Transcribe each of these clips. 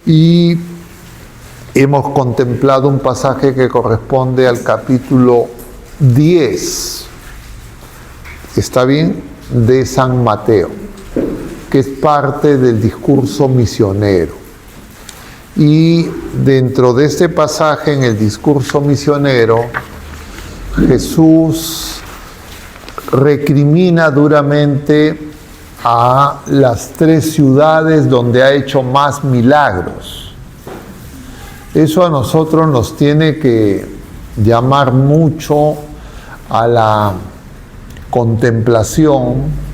Y hemos contemplado un pasaje que corresponde al capítulo 10, ¿está bien?, de San Mateo, que es parte del discurso misionero. Y dentro de este pasaje, en el discurso misionero, Jesús recrimina duramente a las 3 ciudades donde ha hecho más milagros. Eso a nosotros nos tiene que llamar mucho a la contemplación,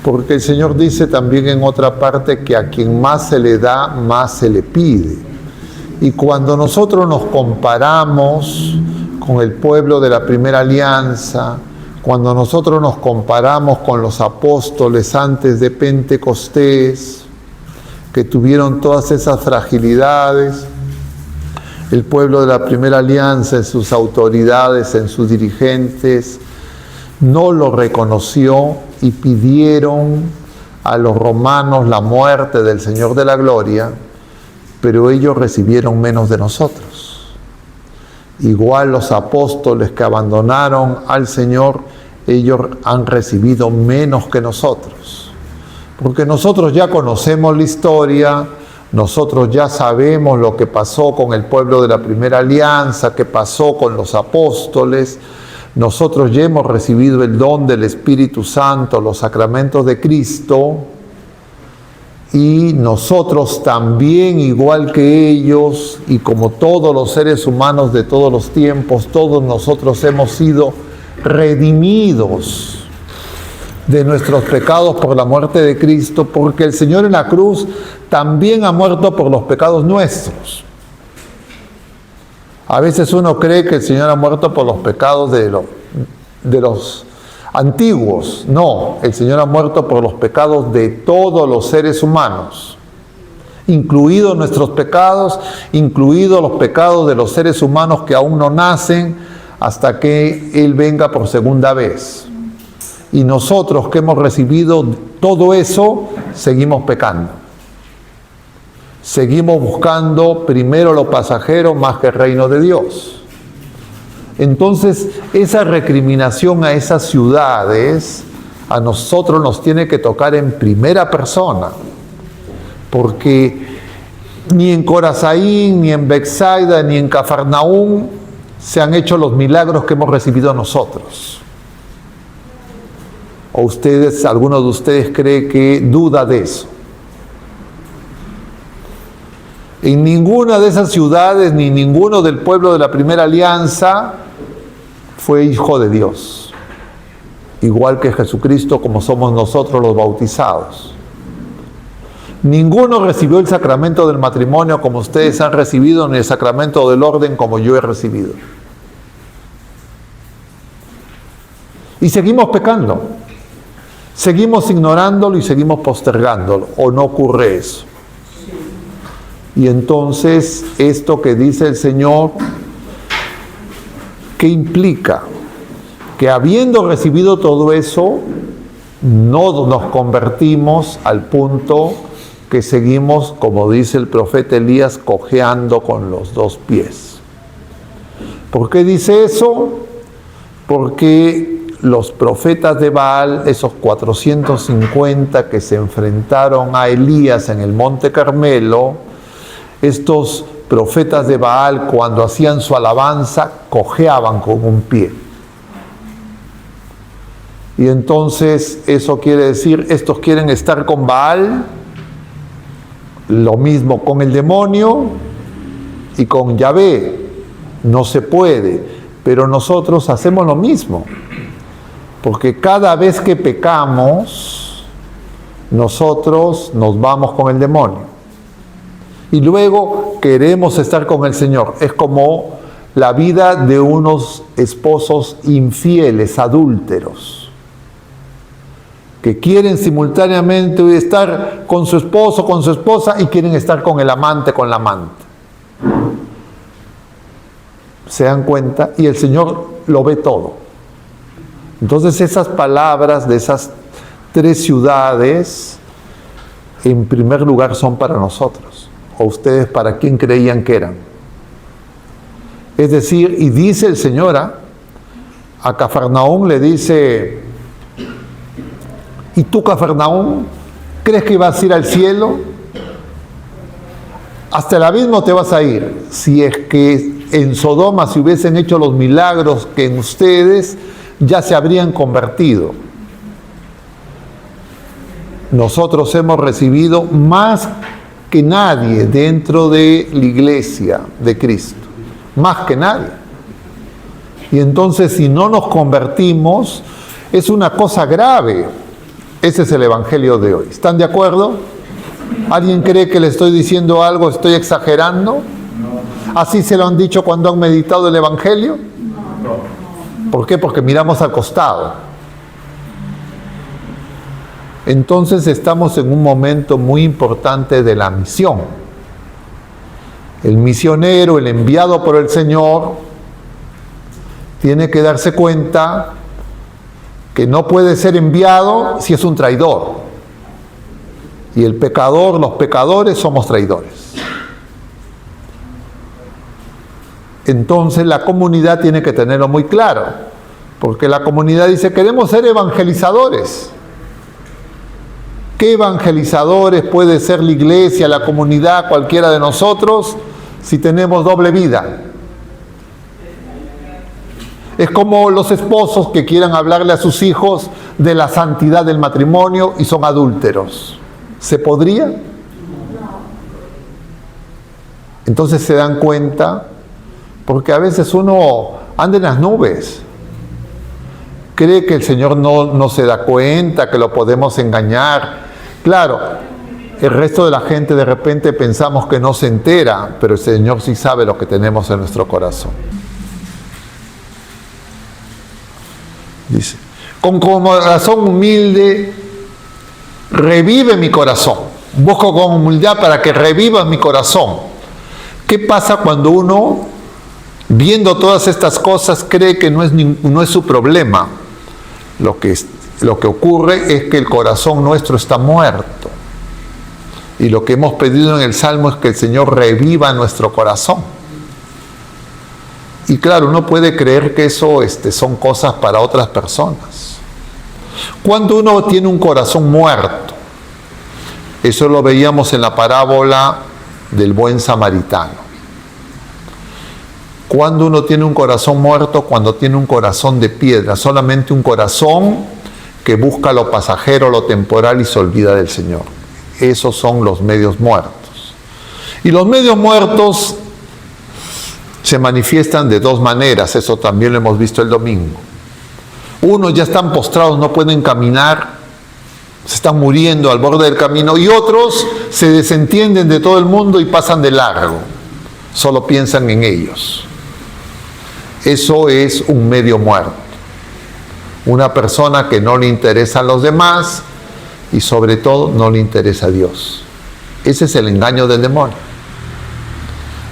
porque el Señor dice también en otra parte que a quien más se le da, más se le pide. Y cuando nosotros nos comparamos con el pueblo de la primera alianza, cuando nosotros nos comparamos con los apóstoles antes de Pentecostés, que tuvieron todas esas fragilidades, el pueblo de la primera alianza en sus autoridades, en sus dirigentes, no lo reconoció y pidieron a los romanos la muerte del Señor de la Gloria, pero ellos recibieron menos de nosotros. Igual los apóstoles que abandonaron al Señor, ellos han recibido menos que nosotros. Porque nosotros ya conocemos la historia, nosotros ya sabemos lo que pasó con el pueblo de la primera alianza, qué pasó con los apóstoles. Nosotros ya hemos recibido el don del Espíritu Santo, los sacramentos de Cristo, y nosotros también, igual que ellos, y como todos los seres humanos de todos los tiempos, todos nosotros hemos sido redimidos de nuestros pecados por la muerte de Cristo, porque el Señor en la cruz también ha muerto por los pecados nuestros. A veces uno cree que el Señor ha muerto por los pecados de los antiguos. No, el Señor ha muerto por los pecados de todos los seres humanos, incluidos nuestros pecados, incluidos los pecados de los seres humanos que aún no nacen hasta que Él venga por segunda vez. Y nosotros que hemos recibido todo eso, seguimos pecando. Seguimos buscando primero lo pasajero más que el reino de Dios. Entonces, esa recriminación a esas ciudades, a nosotros nos tiene que tocar en primera persona, porque ni en Corazaín, ni en Betsaida, ni en Cafarnaúm se han hecho los milagros que hemos recibido nosotros. ¿O ustedes, alguno de ustedes cree que duda de eso? En ninguna de esas ciudades, ni ninguno del pueblo de la primera alianza fue hijo de Dios, igual que Jesucristo, como somos nosotros los bautizados. Ninguno recibió el sacramento del matrimonio como ustedes han recibido, ni el sacramento del orden como yo he recibido. Y seguimos pecando, seguimos ignorándolo y seguimos postergándolo, ¿o no ocurre eso? Y entonces, esto que dice el Señor, ¿qué implica? Que habiendo recibido todo eso, no nos convertimos al punto que seguimos, como dice el profeta Elías, cojeando con los 2 pies. ¿Por qué dice eso? Porque los profetas de Baal, esos 450 que se enfrentaron a Elías en el Monte Carmelo, estos profetas de Baal, cuando hacían su alabanza, cojeaban con un pie. Y entonces eso quiere decir, estos quieren estar con Baal, lo mismo con el demonio y con Yahvé. No se puede, pero nosotros hacemos lo mismo, porque cada vez que pecamos, nosotros nos vamos con el demonio. Y luego queremos estar con el Señor. Es como la vida de unos esposos infieles, adúlteros, que quieren simultáneamente estar con su esposo, con su esposa, y quieren estar con el amante, con la amante. ¿Se dan cuenta? Y el Señor lo ve todo. Entonces esas palabras de esas 3 ciudades, en primer lugar, son para nosotros. ¿O ustedes para quién creían que eran? Es decir, y dice el Señor a Cafarnaúm, le dice: ¿y tú, Cafarnaúm, crees que vas a ir al cielo? Hasta el abismo te vas a ir. Si es que en Sodoma se hubiesen hecho los milagros que en ustedes, ya se habrían convertido. Nosotros hemos recibido más que nadie dentro de la iglesia de Cristo. Más que nadie. Y entonces, si no nos convertimos, es una cosa grave. Ese es el evangelio de hoy. ¿Están de acuerdo? ¿Alguien cree que le estoy diciendo algo, estoy exagerando? ¿Así se lo han dicho cuando han meditado el evangelio? ¿Por qué? Porque miramos al costado. Entonces estamos en un momento muy importante de la misión. El misionero, el enviado por el Señor, tiene que darse cuenta que no puede ser enviado si es un traidor. Y el pecador, los pecadores somos traidores. Entonces la comunidad tiene que tenerlo muy claro, porque la comunidad dice: queremos ser evangelizadores. ¿Qué evangelizadores puede ser la iglesia, la comunidad, cualquiera de nosotros, si tenemos doble vida? Es como los esposos que quieran hablarle a sus hijos de la santidad del matrimonio y son adúlteros. ¿Se podría? Entonces se dan cuenta, porque a veces uno anda en las nubes. Cree que el Señor no se da cuenta, que lo podemos engañar. Claro, el resto de la gente de repente pensamos que no se entera, pero el Señor sí sabe lo que tenemos en nuestro corazón. Dice: con corazón humilde revive mi corazón. Busco con humildad para que reviva mi corazón. ¿Qué pasa cuando uno, viendo todas estas cosas, cree que no es su problema? Lo que ocurre es que el corazón nuestro está muerto. Y lo que hemos pedido en el Salmo es que el Señor reviva nuestro corazón. Y claro, uno puede creer que eso son cosas para otras personas. Cuando uno tiene un corazón muerto, eso lo veíamos en la parábola del buen samaritano. Cuando uno tiene un corazón muerto, cuando tiene un corazón de piedra, solamente un corazón que busca lo pasajero, lo temporal y se olvida del Señor. Esos son los medios muertos. Y los medios muertos se manifiestan de dos maneras, eso también lo hemos visto el domingo. Unos ya están postrados, no pueden caminar, se están muriendo al borde del camino, y otros se desentienden de todo el mundo y pasan de largo, solo piensan en ellos. Eso es un medio muerto. Una persona que no le interesan los demás y sobre todo no le interesa a Dios. Ese es el engaño del demonio.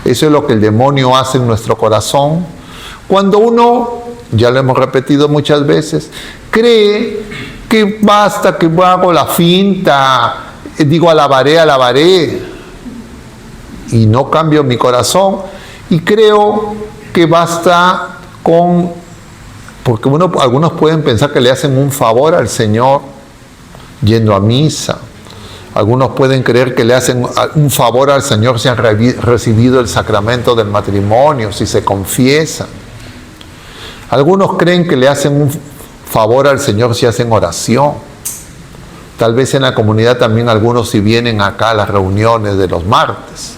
Eso es lo que el demonio hace en nuestro corazón. Cuando uno, ya lo hemos repetido muchas veces, cree que basta que hago la finta, digo alabaré, y no cambio mi corazón, y creo que basta con, porque algunos pueden pensar que le hacen un favor al Señor yendo a misa. Algunos pueden creer que le hacen un favor al Señor si han recibido el sacramento del matrimonio, si se confiesan. Algunos creen que le hacen un favor al Señor si hacen oración. Tal vez en la comunidad también algunos, si vienen acá a las reuniones de los martes,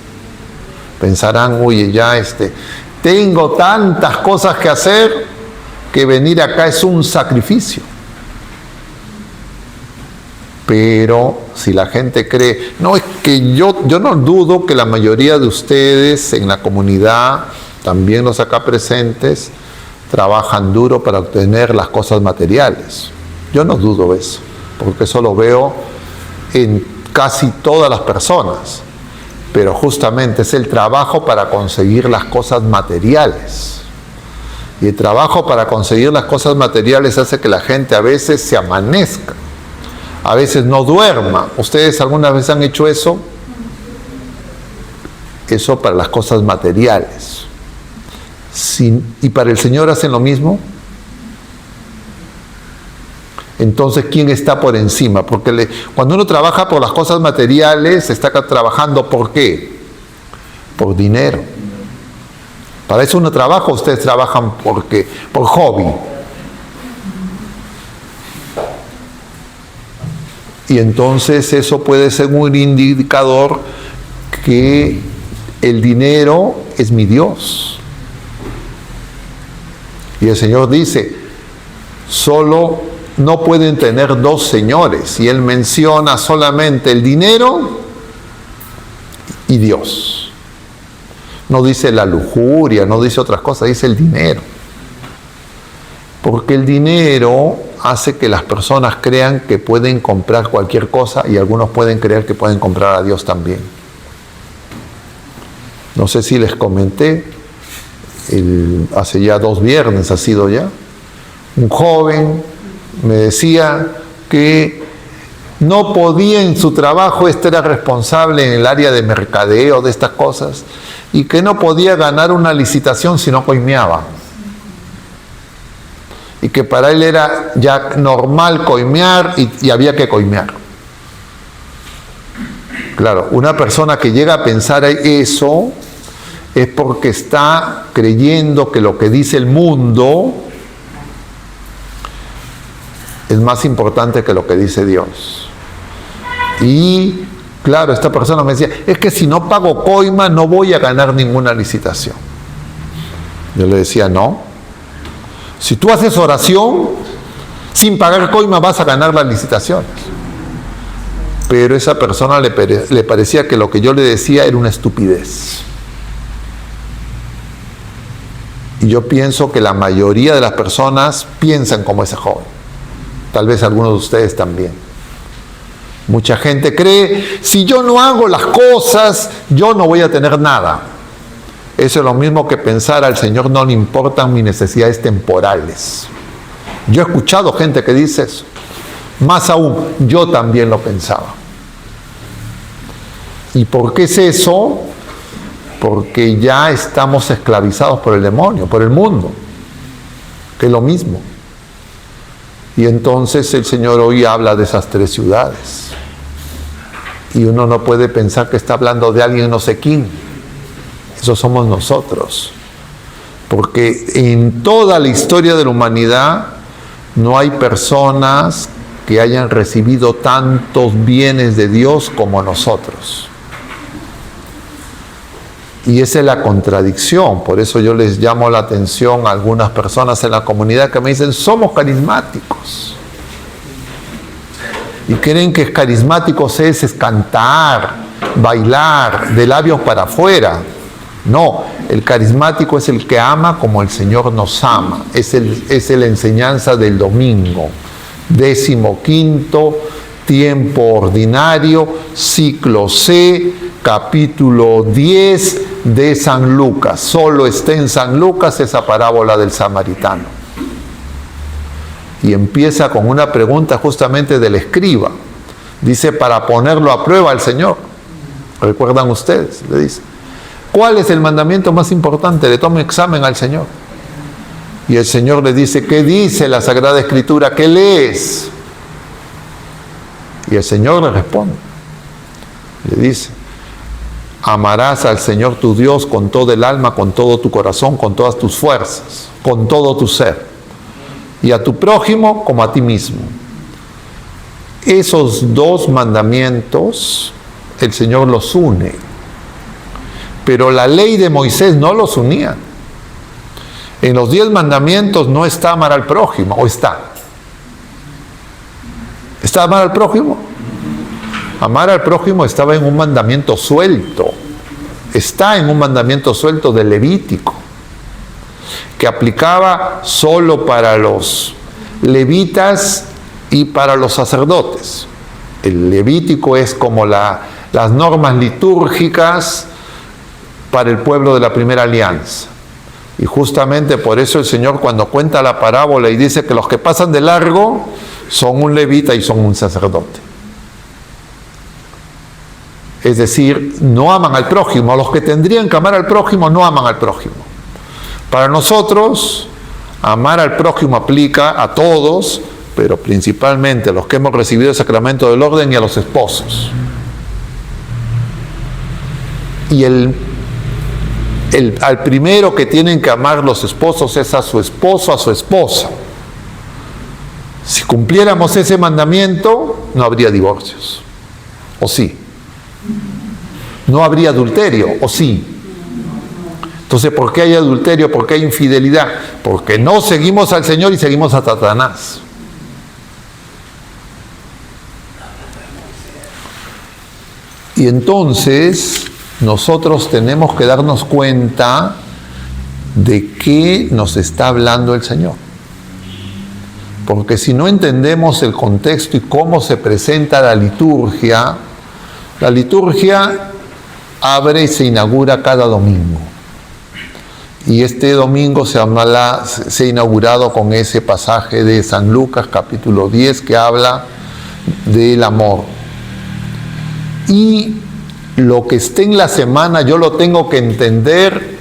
pensarán: oye, ya tengo tantas cosas que hacer que venir acá es un sacrificio. Pero si la gente cree, no, es que yo no dudo que la mayoría de ustedes en la comunidad, también los acá presentes, trabajan duro para obtener las cosas materiales. Yo no dudo eso, porque eso lo veo en casi todas las personas. Pero justamente es el trabajo para conseguir las cosas materiales. Y el trabajo para conseguir las cosas materiales hace que la gente a veces se amanezca, a veces no duerma. ¿Ustedes alguna vez han hecho eso? Eso para las cosas materiales. ¿Y para el Señor hacen lo mismo? Entonces, ¿quién está por encima? Porque cuando uno trabaja por las cosas materiales, está trabajando ¿por qué? Por dinero. Para eso uno trabaja, ustedes trabajan ¿por qué? Por hobby. Y entonces eso puede ser un indicador que el dinero es mi Dios. Y el Señor dice, solo no pueden tener dos señores. Y Él menciona solamente el dinero y Dios. No dice la lujuria, no dice otras cosas, dice el dinero. Porque el dinero hace que las personas crean que pueden comprar cualquier cosa y algunos pueden creer que pueden comprar a Dios también. No sé si les comenté, hace ya 2 viernes ha sido ya, un joven me decía que no podía en su trabajo, era responsable en el área de mercadeo de estas cosas, y que no podía ganar una licitación si no coimeaba. Y que para él era ya normal coimear y había que coimear. Claro, una persona que llega a pensar eso es porque está creyendo que lo que dice el mundo es más importante que lo que dice Dios. Y claro, esta persona me decía, es que si no pago coima no voy a ganar ninguna licitación. Yo le decía, no. Si tú haces oración, sin pagar coima vas a ganar las licitaciones. Pero a esa persona le parecía que lo que yo le decía era una estupidez. Y yo pienso que la mayoría de las personas piensan como ese joven. Tal vez algunos de ustedes también. Mucha gente cree, si yo no hago las cosas, yo no voy a tener nada. Eso es lo mismo que pensar al Señor no le importan mis necesidades temporales. Yo he escuchado gente que dice eso. Más aún, yo también lo pensaba. ¿Y por qué es eso? Porque ya estamos esclavizados por el demonio, por el mundo, que es lo mismo. Y entonces el Señor hoy habla de esas 3 ciudades. Y uno no puede pensar que está hablando de alguien no sé quién. Eso somos nosotros. Porque en toda la historia de la humanidad no hay personas que hayan recibido tantos bienes de Dios como nosotros. Y esa es la contradicción. Por eso yo les llamo la atención a algunas personas en la comunidad que me dicen, somos carismáticos. Y creen que carismáticos es cantar, bailar, de labios para afuera. No, el carismático es el que ama como el Señor nos ama. Es la enseñanza del domingo. 15º, tiempo ordinario, ciclo C, capítulo 10 de San Lucas. Solo está en San Lucas esa parábola del samaritano. Y empieza con una pregunta justamente del escriba. Dice, para ponerlo a prueba al Señor. ¿Recuerdan ustedes? Le dice, ¿cuál es el mandamiento más importante? Le toma examen al Señor. Y el Señor le dice, ¿qué dice la Sagrada Escritura? ¿Qué lees? Y el Señor le responde. Le dice, amarás al Señor tu Dios con todo el alma, con todo tu corazón, con todas tus fuerzas, con todo tu ser. Y a tu prójimo como a ti mismo. Esos 2 mandamientos el Señor los une. Pero la ley de Moisés no los unía. En los 10 mandamientos no está amar al prójimo, ¿o está? ¿Está amar al prójimo? Amar al prójimo estaba en un mandamiento suelto. Está en un mandamiento suelto del Levítico, que aplicaba solo para los levitas y para los sacerdotes. El Levítico es como las normas litúrgicas para el pueblo de la primera alianza. Y justamente por eso el Señor, cuando cuenta la parábola y dice que los que pasan de largo son un levita y son un sacerdote. Es decir, no aman al prójimo. Los que tendrían que amar al prójimo no aman al prójimo. Para nosotros, amar al prójimo aplica a todos, pero principalmente a los que hemos recibido el sacramento del orden y a los esposos. Y al primero que tienen que amar los esposos es a su esposo, a su esposa. Si cumpliéramos ese mandamiento, no habría divorcios. ¿O sí? No habría adulterio. ¿O sí? Entonces, ¿por qué hay adulterio? ¿Por qué hay infidelidad? Porque no seguimos al Señor y seguimos a Satanás. Y entonces nosotros tenemos que darnos cuenta de qué nos está hablando el Señor. Porque si no entendemos el contexto y cómo se presenta la liturgia abre y se inaugura cada domingo. Y este domingo se ha inaugurado con ese pasaje de San Lucas, capítulo 10, que habla del amor. Y lo que esté en la semana yo lo tengo que entender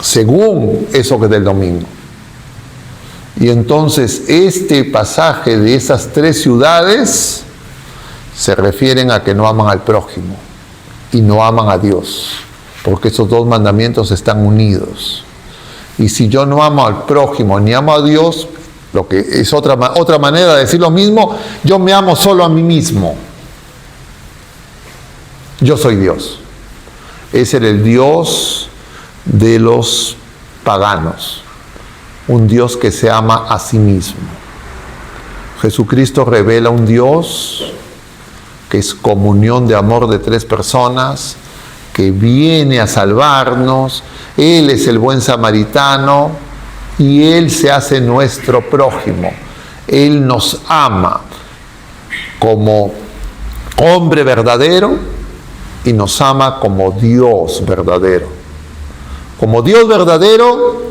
según eso que es del domingo. Y entonces este pasaje de esas 3 ciudades se refieren a que no aman al prójimo y no aman a Dios, porque esos 2 mandamientos están unidos. Y si yo no amo al prójimo ni amo a Dios, lo que es otra manera de decir lo mismo, yo me amo solo a mí mismo. Yo soy Dios. Ese era el Dios de los paganos, un Dios que se ama a sí mismo. Jesucristo revela un Dios que es comunión de amor de 3 personas, que viene a salvarnos. Él es el buen samaritano y Él se hace nuestro prójimo. Él nos ama como hombre verdadero y nos ama como Dios verdadero. Como Dios verdadero,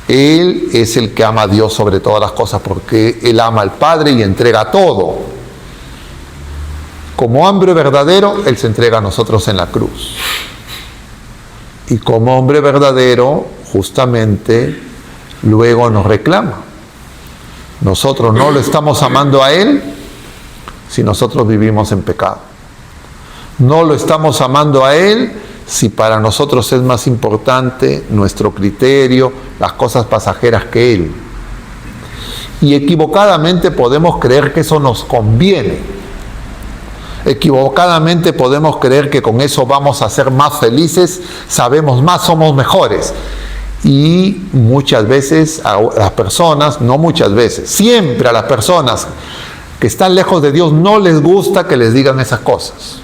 Él es el que ama a Dios sobre todas las cosas, porque Él ama al Padre y entrega todo. Como hombre verdadero, Él se entrega a nosotros en la cruz. Y como hombre verdadero, justamente, luego nos reclama. Nosotros no lo estamos amando a Él si nosotros vivimos en pecado. No lo estamos amando a Él si para nosotros es más importante nuestro criterio, las cosas pasajeras que Él. Y equivocadamente podemos creer que eso nos conviene. Equivocadamente podemos creer que con eso vamos a ser más felices, sabemos más, somos mejores. Y muchas veces a las personas, no muchas veces, siempre a las personas que están lejos de Dios no les gusta que les digan esas cosas.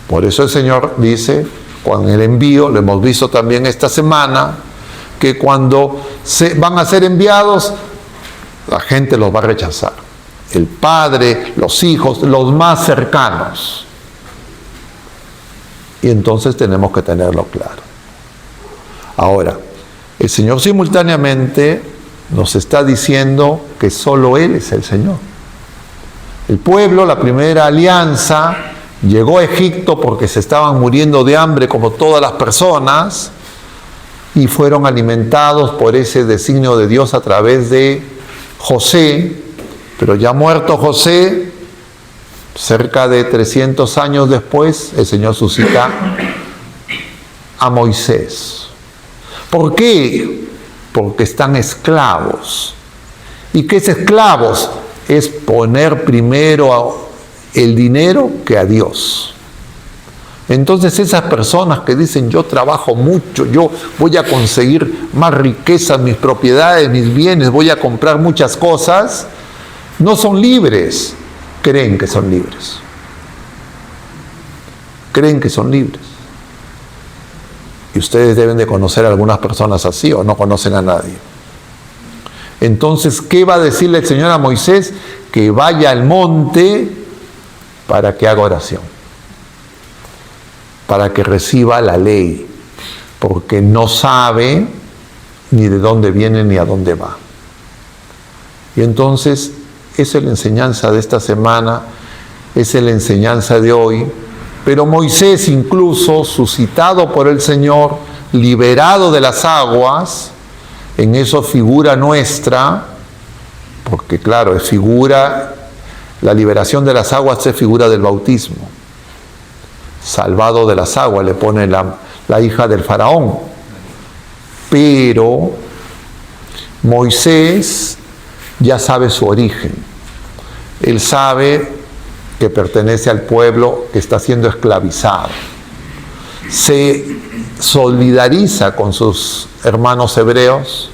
Por eso el Señor dice, con el envío, lo hemos visto también esta semana, que cuando van a ser enviados, la gente los va a rechazar. El padre, los hijos, los más cercanos. Y entonces tenemos que tenerlo claro. Ahora, el Señor simultáneamente nos está diciendo que solo Él es el Señor. El pueblo, la primera alianza, llegó a Egipto porque se estaban muriendo de hambre como todas las personas y fueron alimentados por ese designio de Dios a través de José. Pero ya muerto José, cerca de 300 años después, el Señor suscita a Moisés. ¿Por qué? Porque están esclavos. ¿Y qué es esclavos? Es poner primero el dinero que a Dios. Entonces esas personas que dicen yo trabajo mucho, yo voy a conseguir más riquezas, mis propiedades, mis bienes, voy a comprar muchas cosas, no son libres, creen que son libres. Creen que son libres. Y ustedes deben de conocer a algunas personas así o no conocen a nadie. Entonces, ¿qué va a decirle el Señor a Moisés? Que vaya al monte para que haga oración, para que reciba la ley, porque no sabe ni de dónde viene ni a dónde va. Y entonces, esa es la enseñanza de esta semana, esa es la enseñanza de hoy, Pero Moisés, incluso suscitado por el Señor, liberado de las aguas, en eso figura nuestra, porque claro, es figura, la liberación de las aguas es figura del bautismo. Salvado de las aguas, le pone la hija del faraón. Pero Moisés ya sabe su origen. Él sabe que pertenece al pueblo que está siendo esclavizado. Se solidariza con sus hermanos hebreos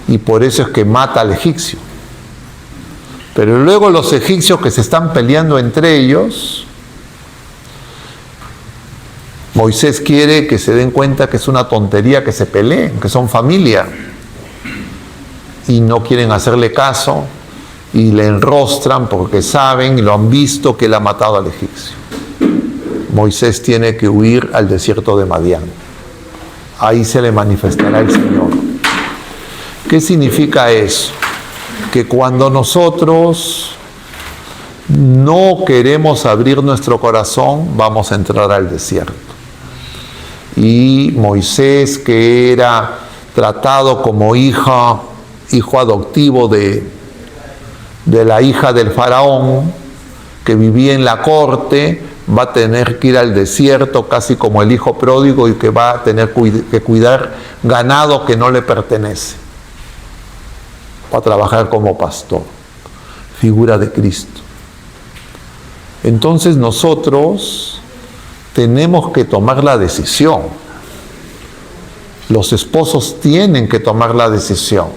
y por eso es que mata al egipcio. Pero luego los egipcios que se están peleando entre ellos, Moisés quiere que se den cuenta que es una tontería que se peleen, que son familia, y no quieren hacerle caso y le enrostran porque saben y lo han visto que él ha matado al egipcio. Moisés tiene que huir al desierto de Madián. Ahí se le manifestará el Señor. ¿Qué significa eso? Que cuando nosotros no queremos abrir nuestro corazón, vamos a entrar al desierto. Y Moisés, que era tratado como hijo adoptivo de la hija del faraón, que vivía en la corte, va a tener que ir al desierto casi como el hijo pródigo y que va a tener que cuidar ganado que no le pertenece. Va a trabajar como pastor, figura de Cristo. Entonces nosotros tenemos que tomar la decisión. Los esposos tienen que tomar la decisión.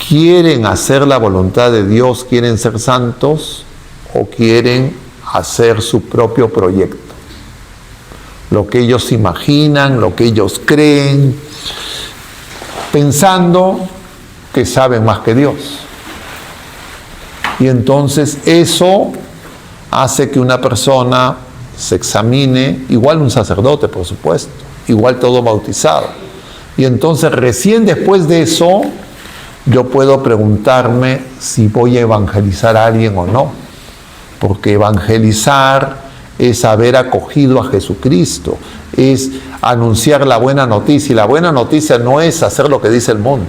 ¿Quieren hacer la voluntad de Dios? ¿Quieren ser santos? ¿O quieren hacer su propio proyecto? Lo que ellos imaginan, lo que ellos creen, pensando que saben más que Dios. Y entonces eso hace que una persona se examine, igual un sacerdote, por supuesto, igual todo bautizado. Y entonces recién después de eso, yo puedo preguntarme si voy a evangelizar a alguien o no. Porque evangelizar es haber acogido a Jesucristo, es anunciar la buena noticia. Y la buena noticia no es hacer lo que dice el mundo.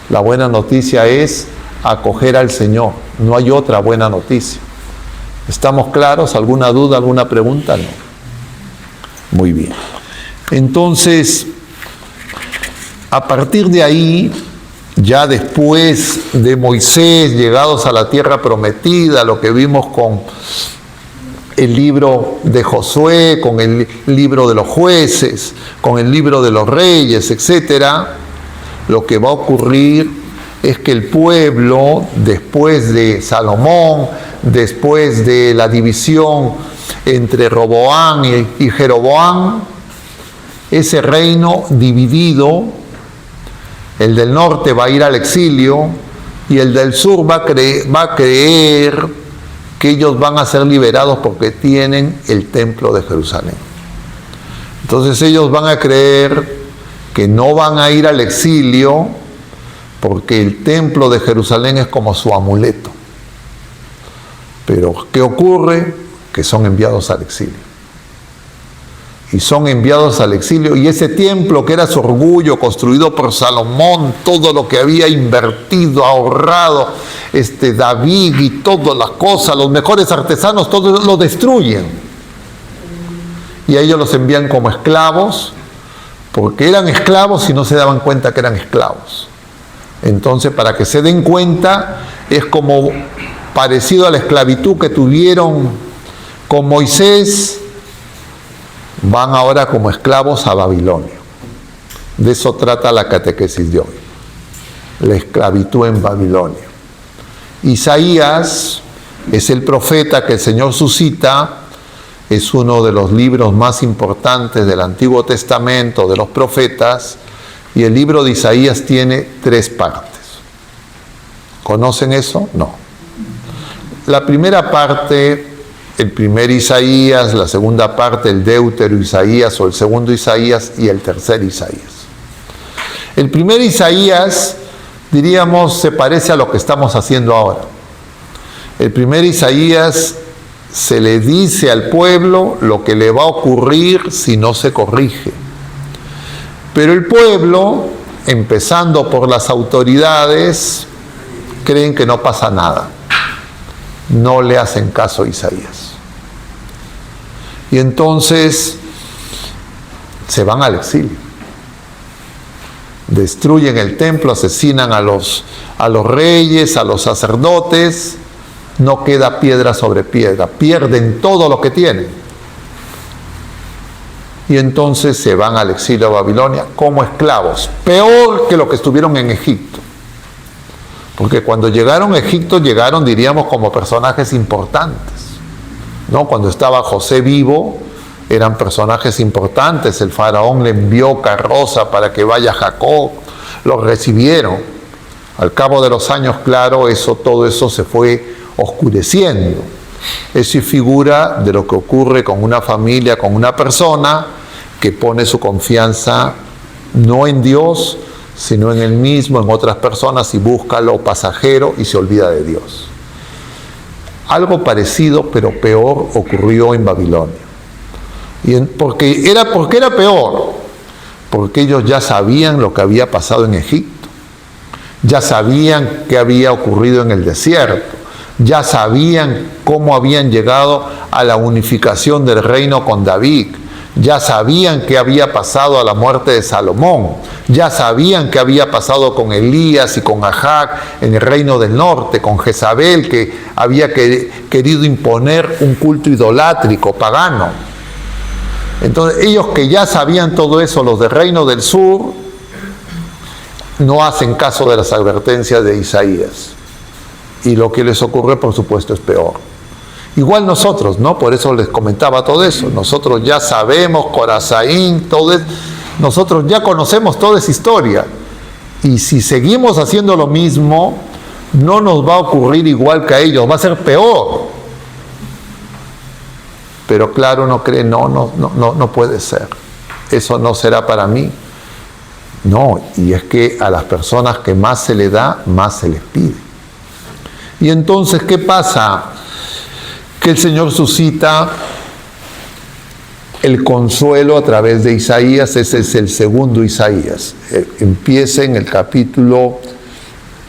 La buena noticia es acoger al Señor. No hay otra buena noticia. ¿Estamos claros? ¿Alguna duda, alguna pregunta? No. Muy bien. Entonces, a partir de ahí, ya después de Moisés, llegados a la tierra prometida, lo que vimos con el libro de Josué, con el libro de los jueces, con el libro de los reyes, etcétera, lo que va a ocurrir es que el pueblo, después de Salomón, después de la división entre Roboam y Jeroboam, ese reino dividido, el del norte va a ir al exilio y el del sur va a creer que ellos van a ser liberados porque tienen el templo de Jerusalén. Entonces ellos van a creer que no van a ir al exilio porque el templo de Jerusalén es como su amuleto. Pero ¿qué ocurre? Que son enviados al exilio. Y son enviados al exilio, y ese templo que era su orgullo, construido por Salomón, todo lo que había invertido, ahorrado, David y todas las cosas, los mejores artesanos, todo lo destruyen. Y a ellos los envían como esclavos, porque eran esclavos y no se daban cuenta que eran esclavos. Entonces, para que se den cuenta, es como parecido a la esclavitud que tuvieron con Moisés. Van ahora como esclavos a Babilonia. De eso trata la catequesis de hoy. La esclavitud en Babilonia. Isaías es el profeta que el Señor suscita. Es uno de los libros más importantes del Antiguo Testamento, de los profetas. Y el libro de Isaías tiene 3 partes. ¿Conocen eso? No. La primera parte, el primer Isaías, la segunda parte, el Deutero Isaías o el segundo Isaías y el tercer Isaías. El primer Isaías, diríamos, se parece a lo que estamos haciendo ahora. El primer Isaías se le dice al pueblo lo que le va a ocurrir si no se corrige. Pero el pueblo, empezando por las autoridades, creen que no pasa nada. No le hacen caso a Isaías. Y entonces se van al exilio. Destruyen el templo, asesinan a los reyes, a los sacerdotes. No queda piedra sobre piedra. Pierden todo lo que tienen. Y entonces se van al exilio a Babilonia como esclavos. Peor que lo que estuvieron en Egipto. Porque cuando llegaron a Egipto, llegaron, diríamos, como personajes importantes, ¿no? Cuando estaba José vivo, eran personajes importantes. El faraón le envió carroza para que vaya Jacob. Los recibieron. Al cabo de los años, claro, todo eso se fue oscureciendo. Eso es figura de lo que ocurre con una familia, con una persona que pone su confianza no en Dios, sino en él mismo, en otras personas, y busca lo pasajero y se olvida de Dios. Algo parecido, pero peor, ocurrió en Babilonia. ¿Por qué era peor? Porque ellos ya sabían lo que había pasado en Egipto, ya sabían qué había ocurrido en el desierto, ya sabían cómo habían llegado a la unificación del reino con David, ya sabían qué había pasado a la muerte de Salomón, ya sabían qué había pasado con Elías y con Ahab en el reino del norte, con Jezabel, que había querido imponer un culto idolátrico, pagano. Entonces ellos, que ya sabían todo eso, los del reino del sur, no hacen caso de las advertencias de Isaías. Y lo que les ocurre, por supuesto, es peor. Igual nosotros, ¿no? Por eso les comentaba todo eso. Nosotros ya sabemos, Corazaín, todo eso. Nosotros ya conocemos toda esa historia. Y si seguimos haciendo lo mismo, no nos va a ocurrir igual que a ellos, va a ser peor. Pero claro, uno cree, no puede ser. Eso no será para mí. No, y es que a las personas que más se les da, más se les pide. Y entonces, ¿qué pasa? Que el Señor suscita el consuelo a través de Isaías. Ese es el segundo Isaías. Empieza en el capítulo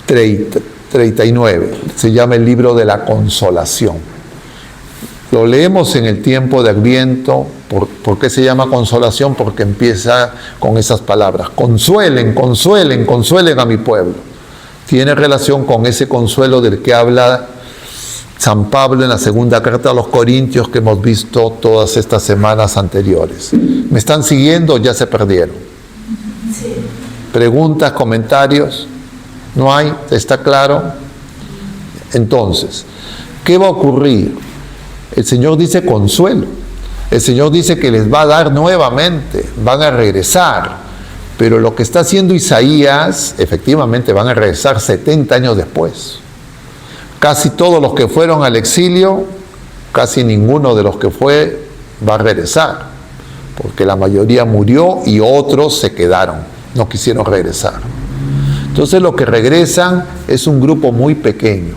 39. Se llama el libro de la consolación. Lo leemos en el tiempo de Adviento. ¿Por qué se llama consolación? Porque empieza con esas palabras. Consuelen, consuelen, consuelen a mi pueblo. Tiene relación con ese consuelo del que habla San Pablo en la segunda carta a los Corintios, que hemos visto todas estas semanas anteriores. ¿Me están siguiendo? Ya se perdieron. Sí. ¿Preguntas, comentarios? ¿No hay? ¿Está claro? Entonces, ¿qué va a ocurrir? El Señor dice consuelo. El Señor dice que les va a dar nuevamente, van a regresar. Pero lo que está haciendo Isaías, efectivamente van a regresar 70 años después. Casi todos los que fueron al exilio, casi ninguno de los que fue va a regresar, porque la mayoría murió y otros se quedaron, no quisieron regresar. Entonces los que regresan es un grupo muy pequeño.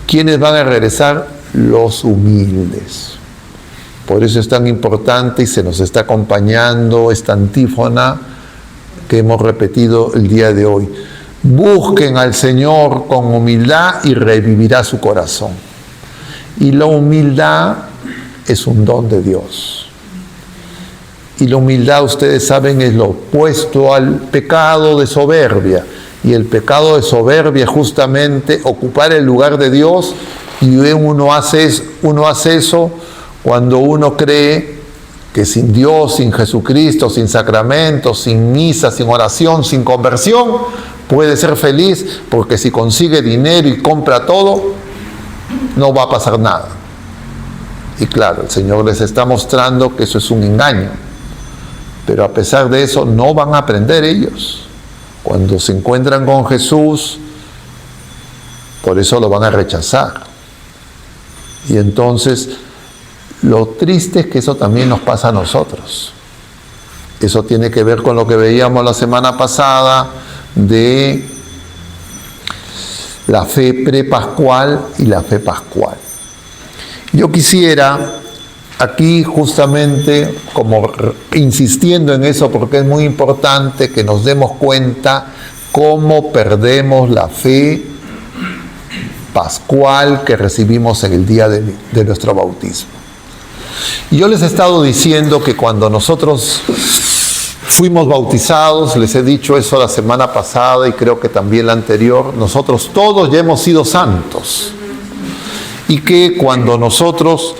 ¿Quiénes van a regresar? Los humildes. Por eso es tan importante y se nos está acompañando esta antífona que hemos repetido el día de hoy. Busquen al Señor con humildad y revivirá su corazón. Y la humildad es un don de Dios. Y la humildad, ustedes saben, es lo opuesto al pecado de soberbia. Y el pecado de soberbia es justamente ocupar el lugar de Dios. Y uno hace eso cuando uno cree que sin Dios, sin Jesucristo, sin sacramentos, sin misa, sin oración, sin conversión, puede ser feliz, porque si consigue dinero y compra todo, no va a pasar nada. Y claro, el Señor les está mostrando que eso es un engaño. Pero a pesar de eso, no van a aprender ellos. Cuando se encuentran con Jesús, por eso lo van a rechazar. Y entonces, lo triste es que eso también nos pasa a nosotros. Eso tiene que ver con lo que veíamos la semana pasada de la fe prepascual y la fe pascual. Yo quisiera aquí justamente, como insistiendo en eso, porque es muy importante que nos demos cuenta cómo perdemos la fe pascual que recibimos en el día de nuestro bautismo. Y yo les he estado diciendo que cuando nosotros fuimos bautizados, les he dicho eso la semana pasada y creo que también la anterior, nosotros todos ya hemos sido santos. Y que cuando nosotros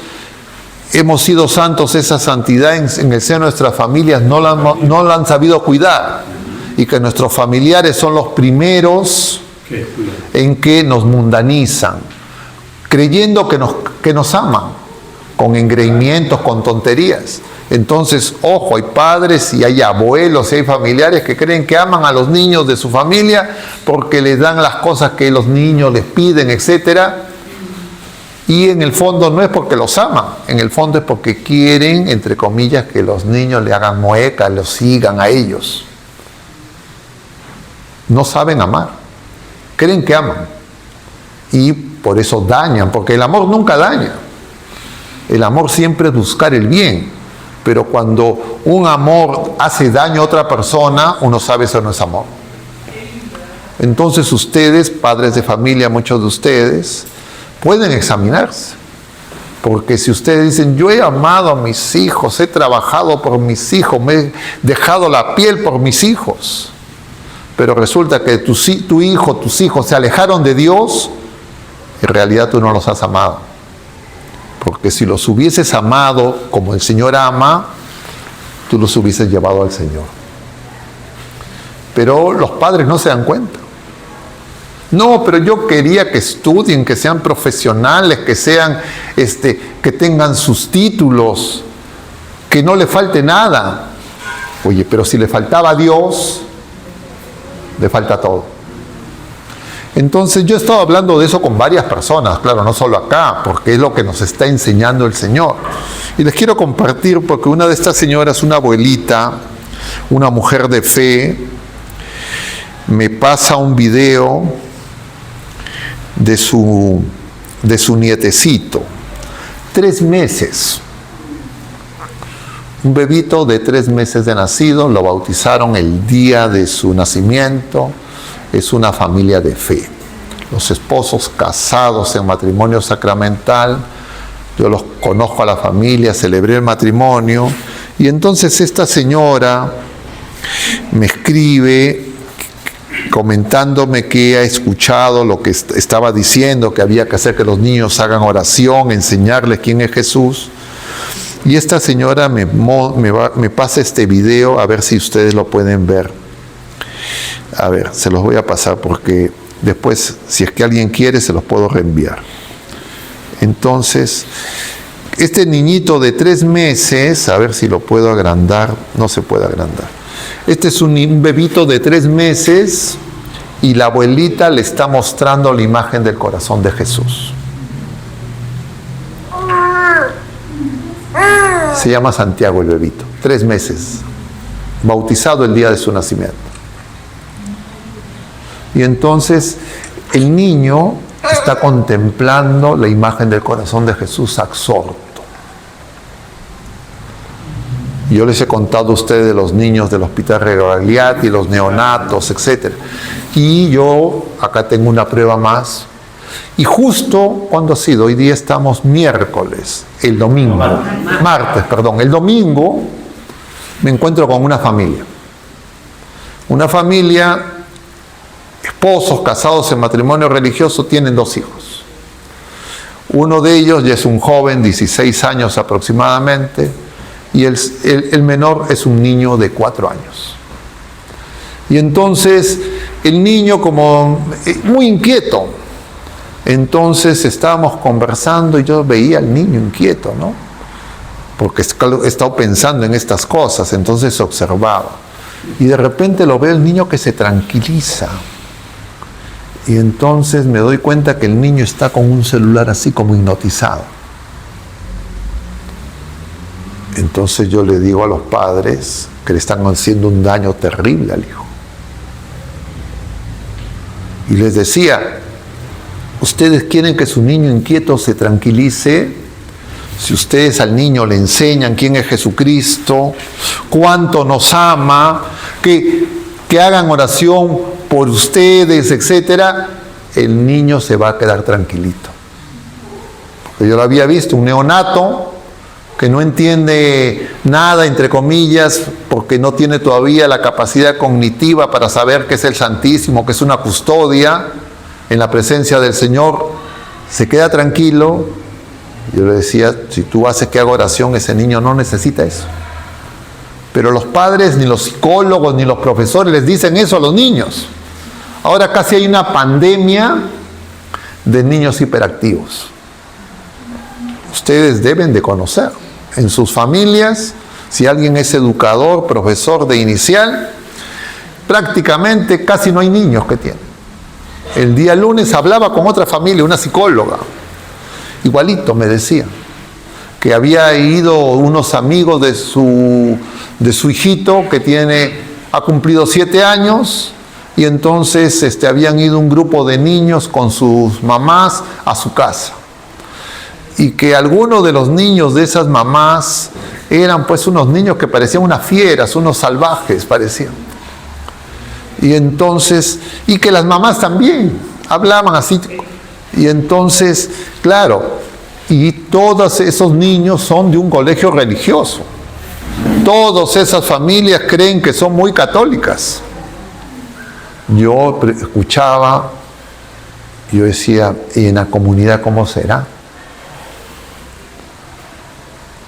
hemos sido santos, esa santidad en el seno de nuestras familias no la han sabido cuidar. Y que nuestros familiares son los primeros en que nos mundanizan, creyendo que nos aman, con engreimientos, con tonterías. Entonces, ojo, hay padres y hay abuelos y hay familiares que creen que aman a los niños de su familia porque les dan las cosas que los niños les piden, etcétera. Y en el fondo no es porque los aman, en el fondo es porque quieren, entre comillas, que los niños le hagan muecas, los sigan a ellos. No saben amar, creen que aman y por eso dañan, porque el amor nunca daña. El amor siempre es buscar el bien, pero cuando un amor hace daño a otra persona, uno sabe eso no es amor. Entonces ustedes, padres de familia, muchos de ustedes, pueden examinarse. Porque si ustedes dicen, yo he amado a mis hijos, he trabajado por mis hijos, me he dejado la piel por mis hijos, pero resulta que tu hijo, tus hijos se alejaron de Dios, en realidad tú no los has amado. Porque si los hubieses amado como el Señor ama, tú los hubieses llevado al Señor. Pero los padres no se dan cuenta. No, pero yo quería que estudien, que sean profesionales, que sean, que tengan sus títulos, que no le falte nada. Oye, pero si le faltaba a Dios, le falta todo. Entonces yo he estado hablando de eso con varias personas, claro, no solo acá, porque es lo que nos está enseñando el Señor. Y les quiero compartir porque una de estas señoras, una abuelita, una mujer de fe, me pasa un video de su nietecito, 3 meses, un bebito de 3 meses de nacido, lo bautizaron el día de su nacimiento. Es una familia de fe, los esposos casados en matrimonio sacramental. Yo los conozco a la familia, celebré el matrimonio, y entonces esta señora me escribe comentándome que ha escuchado lo que estaba diciendo, que había que hacer que los niños hagan oración, enseñarles quién es Jesús. Y esta señora me pasa este video, a ver si ustedes lo pueden ver. A ver, se los voy a pasar porque después, si es que alguien quiere, se los puedo reenviar. Entonces, este niñito de 3 meses, a ver si lo puedo agrandar, no se puede agrandar. Este es un bebito de 3 meses y la abuelita le está mostrando la imagen del corazón de Jesús. Se llama Santiago el bebito, 3 meses, bautizado el día de su nacimiento. Y entonces el niño está contemplando la imagen del corazón de Jesús absorto. Yo les he contado a ustedes de los niños del Hospital Regagliati, los neonatos, etc. Y yo acá tengo una prueba más. Y justo, ¿cuándo ha sido? Hoy día estamos miércoles, el domingo, martes, el domingo me encuentro con una familia. Una familia, esposos casados en matrimonio religioso, tienen 2 hijos. Uno de ellos ya es un joven, 16 años aproximadamente, y el menor es un niño de 4 años. Y entonces el niño como muy inquieto. Entonces estábamos conversando y yo veía al niño inquieto, ¿no? Porque he estado pensando en estas cosas, entonces observaba. Y de repente lo veo el niño que se tranquiliza. Y entonces me doy cuenta que el niño está con un celular así como hipnotizado. Entonces yo le digo a los padres que le están haciendo un daño terrible al hijo. Y les decía, ustedes quieren que su niño inquieto se tranquilice, Si ustedes al niño le enseñan quién es Jesucristo, cuánto nos ama, que hagan oración por ustedes, etcétera, el niño se va a quedar tranquilito. Porque yo lo había visto, un neonato que no entiende nada, entre comillas, porque no tiene todavía la capacidad cognitiva para saber qué es el Santísimo, que es una custodia en la presencia del Señor, se queda tranquilo. Yo le decía, si tú haces que haga oración, ese niño no necesita eso. Pero los padres, ni los psicólogos, ni los profesores les dicen eso a los niños. Ahora casi hay una pandemia de niños hiperactivos. Ustedes deben de conocer. En sus familias, si alguien es educador, profesor de inicial, prácticamente casi no hay niños que tienen. El día lunes hablaba con otra familia, una psicóloga. Igualito me decía que había ido unos amigos de su hijito que ha cumplido 7 años y entonces habían ido un grupo de niños con sus mamás a su casa y que algunos de los niños de esas mamás eran pues unos niños que parecían unas fieras, unos salvajes parecían. Y entonces, y que las mamás también hablaban así. Y entonces, claro, y todos esos niños son de un colegio religioso. Todas esas familias creen que son muy católicas. Yo escuchaba, yo decía, ¿y en la comunidad cómo será?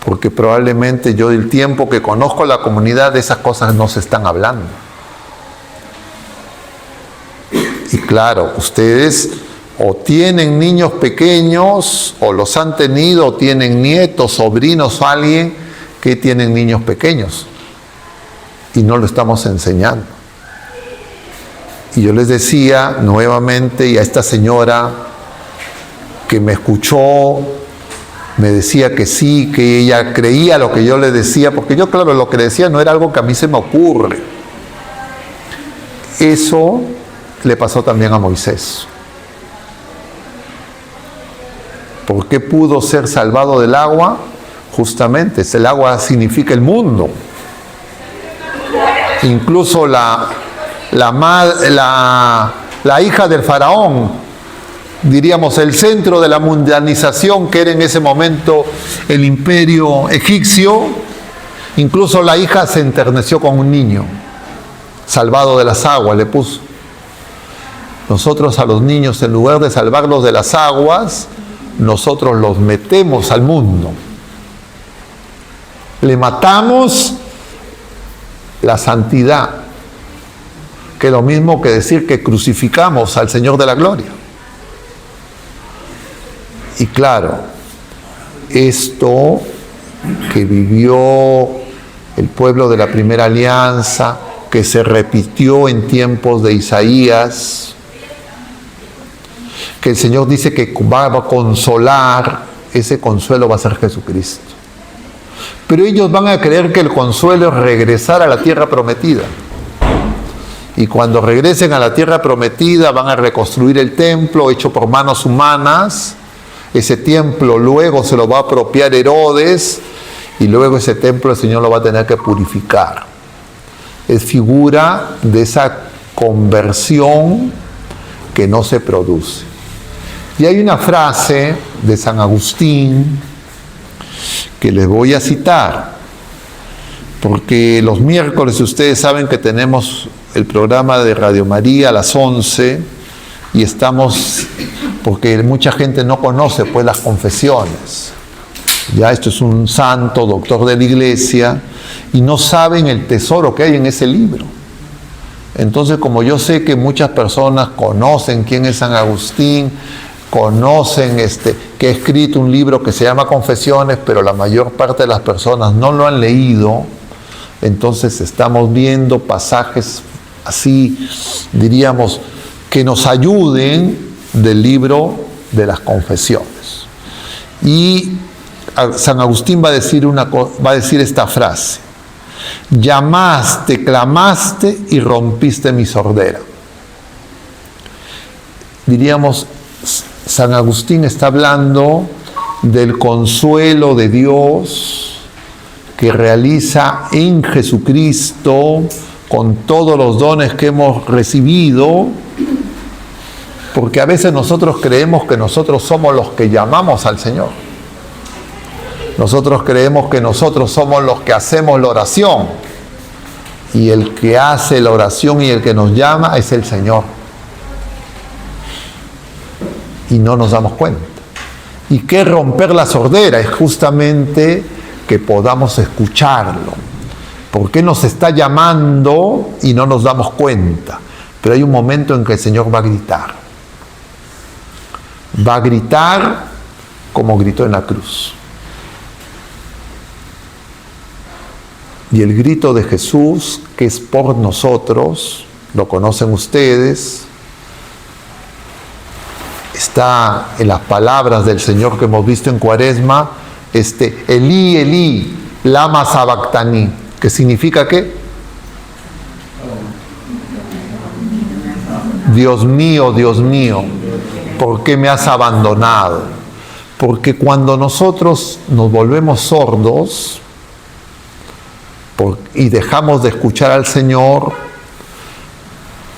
Porque probablemente yo del tiempo que conozco la comunidad de esas cosas no se están hablando. Y claro, ustedes o tienen niños pequeños, o los han tenido, o tienen nietos, sobrinos o alguien que tienen niños pequeños. Y no lo estamos enseñando. Y yo les decía nuevamente, y a esta señora que me escuchó, me decía que sí, que ella creía lo que yo le decía, porque yo, claro, lo que le decía no era algo que a mí se me ocurre. Eso le pasó también a Moisés. ¿Por qué pudo ser salvado del agua? Justamente, el agua significa el mundo. Incluso la hija del faraón, diríamos el centro de la mundanización que era en ese momento el imperio egipcio, incluso la hija se enterneció con un niño, salvado de las aguas, le puso. Nosotros a los niños, en lugar de salvarlos de las aguas, nosotros los metemos al mundo. Le matamos la santidad, que es lo mismo que decir que crucificamos al Señor de la Gloria. Y claro, esto que vivió el pueblo de la primera alianza, que se repitió en tiempos de Isaías, que el Señor dice que va a consolar, ese consuelo va a ser Jesucristo. Pero ellos van a creer que el consuelo es regresar a la tierra prometida. Y cuando regresen a la tierra prometida van a reconstruir el templo hecho por manos humanas. Ese templo luego se lo va a apropiar Herodes y luego ese templo el Señor lo va a tener que purificar. Es figura de esa conversión que no se produce. Y hay una frase de San Agustín que les voy a citar, porque los miércoles ustedes saben que tenemos el programa de Radio María a las 11 y estamos, porque mucha gente no conoce pues las confesiones. Ya esto es un santo, doctor de la Iglesia, y no saben el tesoro que hay en ese libro. Entonces, como yo sé que muchas personas conocen quién es San Agustín, conocen que ha escrito un libro que se llama Confesiones, pero la mayor parte de las personas no lo han leído, entonces estamos viendo pasajes así, diríamos, que nos ayuden del libro de las Confesiones. Y San Agustín va a decir esta frase: llamaste, clamaste y rompiste mi sordera. Diríamos, San Agustín está hablando del consuelo de Dios que realiza en Jesucristo con todos los dones que hemos recibido, porque a veces nosotros creemos que nosotros somos los que llamamos al Señor. Nosotros creemos que nosotros somos los que hacemos la oración, y el que hace la oración y el que nos llama es el Señor. Y no nos damos cuenta. ¿Y qué es romper la sordera? Es justamente que podamos escucharlo. ¿Por qué nos está llamando y no nos damos cuenta? Pero hay un momento en que el Señor va a gritar. Va a gritar como gritó en la cruz. Y el grito de Jesús, que es por nosotros, lo conocen ustedes, está en las palabras del Señor que hemos visto en Cuaresma, Elí, Elí, lama sabactani, que significa ¿qué? Dios mío, ¿por qué me has abandonado? Porque cuando nosotros nos volvemos sordos y dejamos de escuchar al Señor,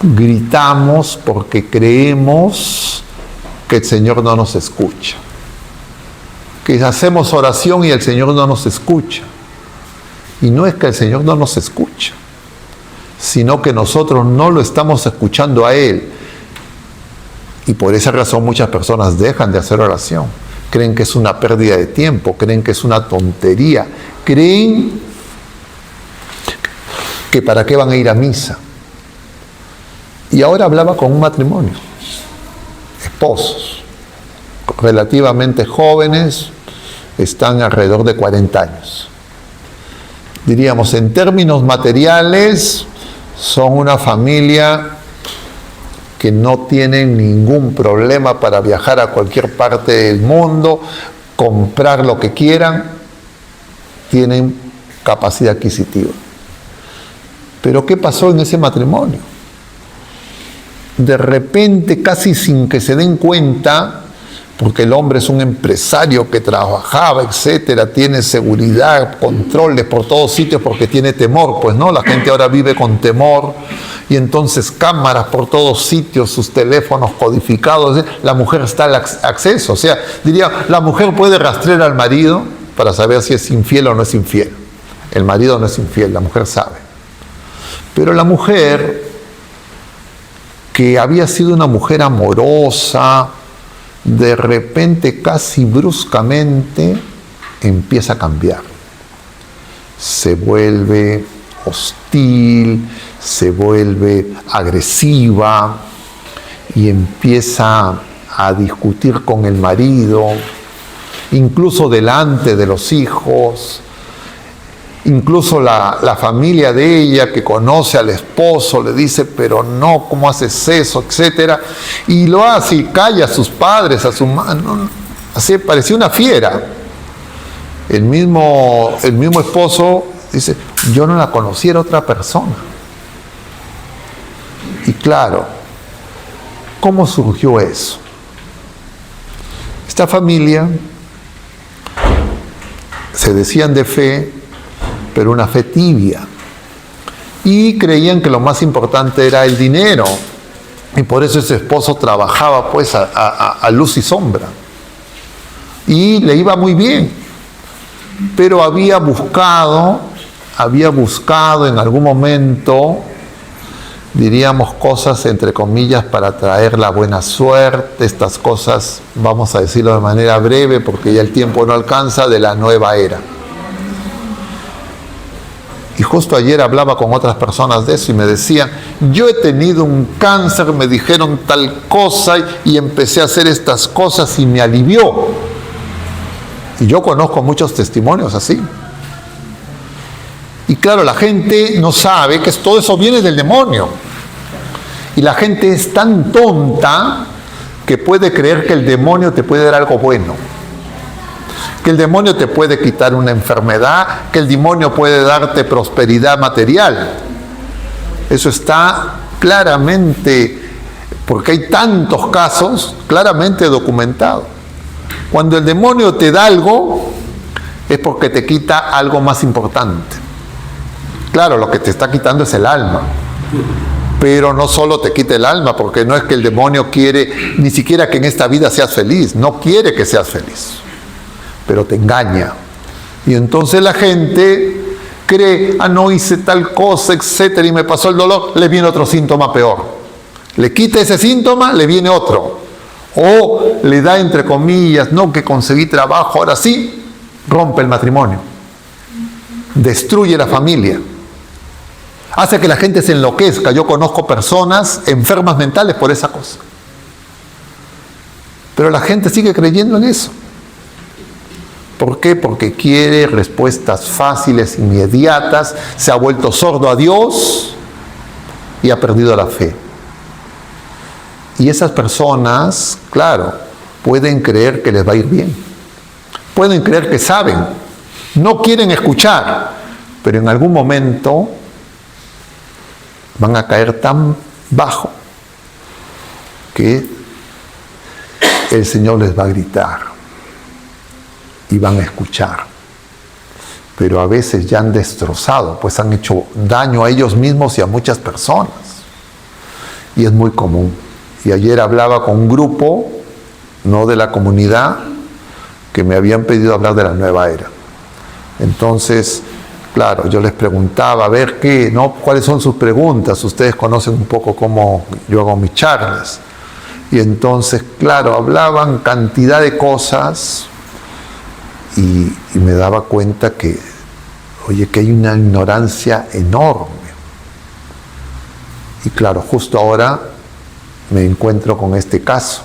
gritamos porque creemos que el Señor no nos escucha. Que hacemos oración y el Señor no nos escucha. Y no es que el Señor no nos escucha, sino que nosotros no lo estamos escuchando a Él. Y por esa razón muchas personas dejan de hacer oración. Creen que es una pérdida de tiempo, creen que es una tontería, creen que para qué van a ir a misa. Y ahora hablaba con un matrimonio, esposos, relativamente jóvenes, están alrededor de 40 años. Diríamos, en términos materiales, son una familia que no tienen ningún problema para viajar a cualquier parte del mundo, comprar lo que quieran, tienen capacidad adquisitiva. Pero ¿qué pasó en ese matrimonio? De repente, casi sin que se den cuenta, porque el hombre es un empresario que trabajaba, etcétera, tiene seguridad, controles por todos sitios porque tiene temor, pues no, la gente ahora vive con temor, y entonces cámaras por todos sitios, sus teléfonos codificados, la mujer está al acceso, o sea, diría, la mujer puede rastrear al marido para saber si es infiel o no es infiel. El marido no es infiel, la mujer sabe. Pero la mujer, que había sido una mujer amorosa, de repente, casi bruscamente, empieza a cambiar. Se vuelve hostil, se vuelve agresiva y empieza a discutir con el marido, incluso delante de los hijos. Incluso la familia de ella, que conoce al esposo, le dice, pero no, ¿cómo haces eso?, etcétera. Y lo hace y calla a sus padres, a su mano. Así parecía una fiera. El mismo esposo dice, yo no la conocí, era otra persona. Y claro, ¿cómo surgió eso? Esta familia se decían de fe, pero una fe tibia. Y creían que lo más importante era el dinero. Y por eso ese esposo trabajaba pues a luz y sombra. Y le iba muy bien. Pero había buscado en algún momento, diríamos, cosas entre comillas para traer la buena suerte. Estas cosas, vamos a decirlo de manera breve porque ya el tiempo no alcanza, de la nueva era. Y justo ayer hablaba con otras personas de eso y me decían, yo he tenido un cáncer, me dijeron tal cosa y empecé a hacer estas cosas y me alivió. Y yo conozco muchos testimonios así. Y claro, la gente no sabe que todo eso viene del demonio. Y la gente es tan tonta que puede creer que el demonio te puede dar algo bueno. Que el demonio te puede quitar una enfermedad, que el demonio puede darte prosperidad material. Eso está claramente, porque hay tantos casos, claramente documentado. Cuando el demonio te da algo, es porque te quita algo más importante. Claro, lo que te está quitando es el alma. Pero no solo te quita el alma, porque no es que el demonio quiere ni siquiera que en esta vida seas feliz. No quiere que seas feliz, pero te engaña. Y entonces la gente cree, no hice tal cosa, etcétera, y me pasó el dolor, le viene otro síntoma peor. Le quita ese síntoma, le viene otro. O le da, entre comillas, no, que conseguí trabajo, ahora sí, rompe el matrimonio. Destruye la familia. Hace que la gente se enloquezca. Yo conozco personas enfermas mentales por esa cosa. Pero la gente sigue creyendo en eso. ¿Por qué? Porque quiere respuestas fáciles, inmediatas, se ha vuelto sordo a Dios y ha perdido la fe. Y esas personas, claro, pueden creer que les va a ir bien. Pueden creer que saben. No quieren escuchar, pero en algún momento van a caer tan bajo que el Señor les va a gritar y van a escuchar. Pero a veces ya han destrozado, pues han hecho daño a ellos mismos y a muchas personas. Y es muy común. Y ayer hablaba con un grupo, no de la comunidad, que me habían pedido hablar de la nueva era. Entonces, claro, yo les preguntaba, a ver qué, ¿no? ¿Cuáles son sus preguntas? Ustedes conocen un poco cómo yo hago mis charlas. Y entonces, claro, hablaban cantidad de cosas y me daba cuenta que, oye, que hay una ignorancia enorme. Y claro, justo ahora me encuentro con este caso.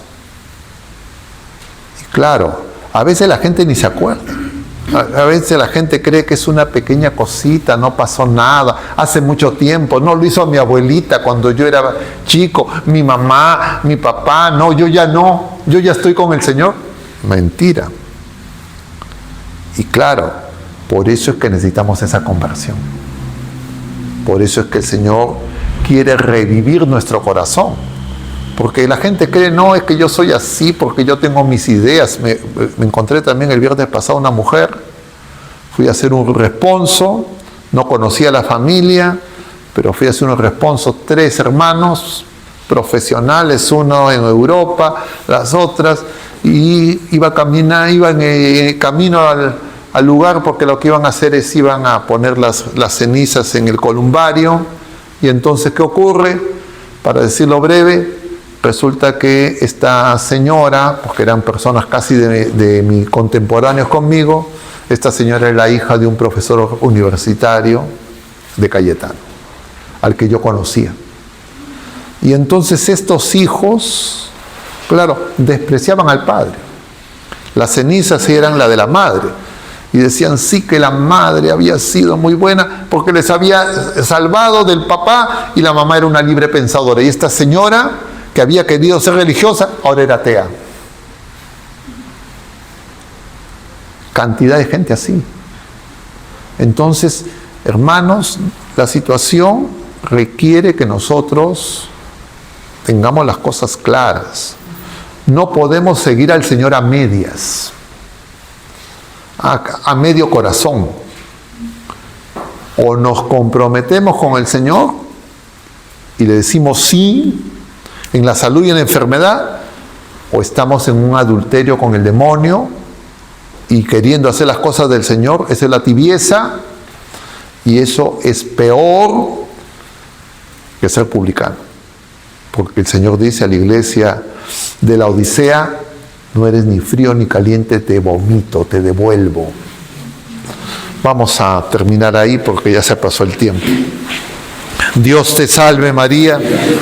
Y claro, a veces la gente ni se acuerda. A veces la gente cree que es una pequeña cosita, no pasó nada, hace mucho tiempo, no lo hizo mi abuelita cuando yo era chico, mi mamá, mi papá, no, yo ya estoy con el Señor. Mentira. Y claro, por eso es que necesitamos esa conversión. Por eso es que el Señor quiere revivir nuestro corazón. Porque la gente cree, no, es que yo soy así, porque yo tengo mis ideas. Me encontré también el viernes pasado una mujer, fui a hacer un responso, no conocía a la familia, pero fui a hacer un responso, 3 hermanos profesionales, uno en Europa, las otras, y iban en camino al lugar, porque lo que iban a hacer es, iban a poner las cenizas en el columbario. Y entonces, ¿qué ocurre? Para decirlo breve, resulta que esta señora, porque eran personas casi de mis contemporáneos conmigo, esta señora es la hija de un profesor universitario de Cayetano, al que yo conocía. Y entonces estos hijos, claro, despreciaban al padre. Las cenizas eran la de la madre. Y decían sí que la madre había sido muy buena porque les había salvado del papá y la mamá era una libre pensadora. Y esta señora, que había querido ser religiosa, ahora era atea. Cantidad de gente así. Entonces, hermanos, la situación requiere que nosotros tengamos las cosas claras. No podemos seguir al Señor a medias, a medio corazón. O nos comprometemos con el Señor y le decimos sí en la salud y en la enfermedad, o estamos en un adulterio con el demonio y queriendo hacer las cosas del Señor. Esa es la tibieza, y eso es peor que ser publicano, porque el Señor dice a la iglesia de la Odisea: no eres ni frío ni caliente, te vomito, te devuelvo. Vamos a terminar ahí porque ya se pasó el tiempo. Dios te salve María,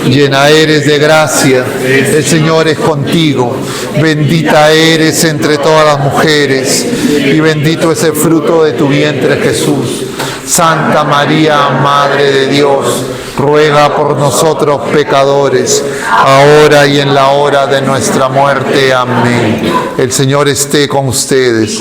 llena eres de gracia, el Señor es contigo, bendita eres entre todas las mujeres, y bendito es el fruto de tu vientre Jesús. Santa María, Madre de Dios, ruega por nosotros pecadores, ahora y en la hora de nuestra muerte. Amén. El Señor esté con ustedes.